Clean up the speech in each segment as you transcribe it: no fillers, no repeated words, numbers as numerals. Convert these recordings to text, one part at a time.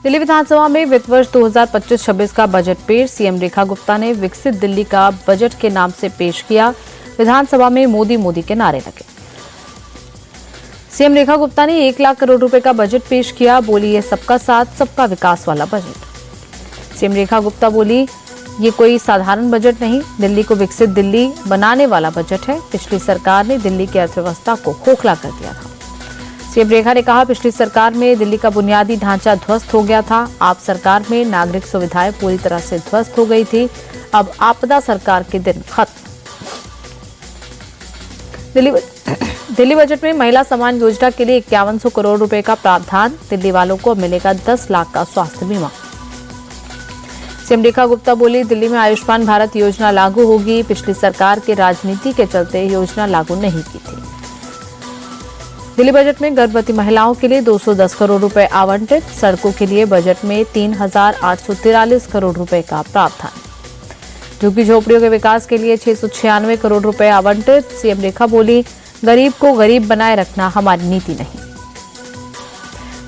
दिल्ली विधानसभा में वित्त वर्ष 2025-26 का बजट पेश। सीएम रेखा गुप्ता ने विकसित दिल्ली का बजट के नाम से पेश किया। विधानसभा में मोदी मोदी के नारे लगे। सीएम रेखा गुप्ता ने 1 लाख करोड़ रुपए का बजट पेश किया। बोली, ये सबका साथ सबका विकास वाला बजट। सीएम रेखा गुप्ता बोली, ये कोई साधारण बजट नहीं, दिल्ली को विकसित दिल्ली बनाने वाला बजट है। पिछली सरकार ने दिल्ली की अर्थव्यवस्था को खोखला कर दिया था। सीएम रेखा ने कहा, पिछली सरकार में दिल्ली का बुनियादी ढांचा ध्वस्त हो गया था। आप सरकार में नागरिक सुविधाएं पूरी तरह से ध्वस्त हो गई थी। अब आपदा सरकार के दिन खत्म। दिल्ली बजट में महिला सम्मान योजना के लिए 5100 करोड़ रुपए का प्रावधान। दिल्ली वालों को मिलेगा 10 लाख का स्वास्थ्य बीमा। सीएम रेखा गुप्ता बोली, दिल्ली में आयुष्मान भारत योजना लागू होगी। पिछली सरकार के राजनीति के चलते योजना लागू नहीं की थी। दिल्ली बजट में गर्भवती महिलाओं के लिए 210 करोड़ रुपए आवंटित। सड़कों के लिए बजट में 3843 करोड़ रुपए का प्रावधान। झुग्गी झोपड़ियों के विकास के लिए 696 करोड़ रुपए आवंटित। सीएम रेखा बोली, गरीब को गरीब बनाए रखना हमारी नीति नहीं।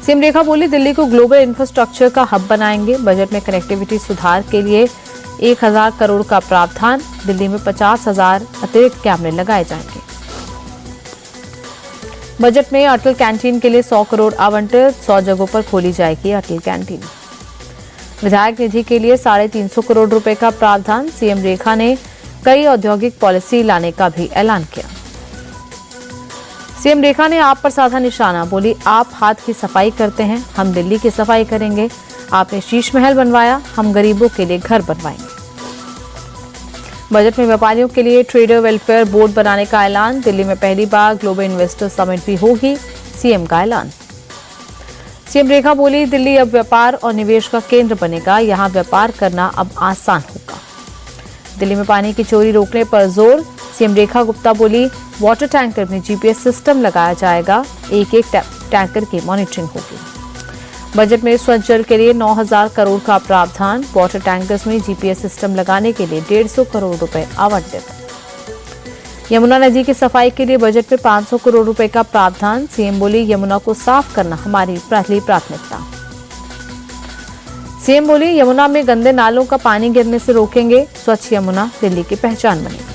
सीएम रेखा बोली, दिल्ली को ग्लोबल इंफ्रास्ट्रक्चर का हब बनाएंगे। बजट में कनेक्टिविटी सुधार के लिए 1000 करोड़ का प्रावधान। दिल्ली में 50,000 अतिरिक्त कैमरे लगाए जाएंगे। बजट में अटल कैंटीन के लिए 100 करोड़ आवंटित। 100 जगहों पर खोली जाएगी अटल कैंटीन। विधायक निधि के लिए 350 करोड़ रुपए का प्रावधान। सीएम रेखा ने कई औद्योगिक पॉलिसी लाने का भी ऐलान किया। सीएम रेखा ने आप पर साधा निशाना। बोली, आप हाथ की सफाई करते हैं, हम दिल्ली की सफाई करेंगे। आपने शीश महल बनवाया, हम गरीबों के लिए घर बनवाएंगे। बजट में व्यापारियों के लिए ट्रेडर वेलफेयर बोर्ड बनाने का ऐलान। दिल्ली में पहली बार ग्लोबल इन्वेस्टर समिट भी होगी। सीएम का ऐलान। सीएम रेखा बोली, दिल्ली अब व्यापार और निवेश का केंद्र बनेगा। यहां व्यापार करना अब आसान होगा। दिल्ली में पानी की चोरी रोकने पर जोर। सीएम रेखा गुप्ता बोली, वाटर टैंकर में जीपीएस सिस्टम लगाया जाएगा। एक टैंकर की मॉनिटरिंग होगी। बजट में स्वच्छ जल के लिए 9000 करोड़ का प्रावधान। वाटर टैंकर्स में जीपीएस सिस्टम लगाने के लिए 150 करोड़ रुपए आवंटित। यमुना नदी की सफाई के लिए बजट में 500 करोड़ रुपए का प्रावधान। सीएम बोली, यमुना को साफ करना हमारी पहली प्राथमिकता। सीएम बोली, यमुना में गंदे नालों का पानी गिरने से रोकेंगे। स्वच्छ यमुना दिल्ली की पहचान बनेगी।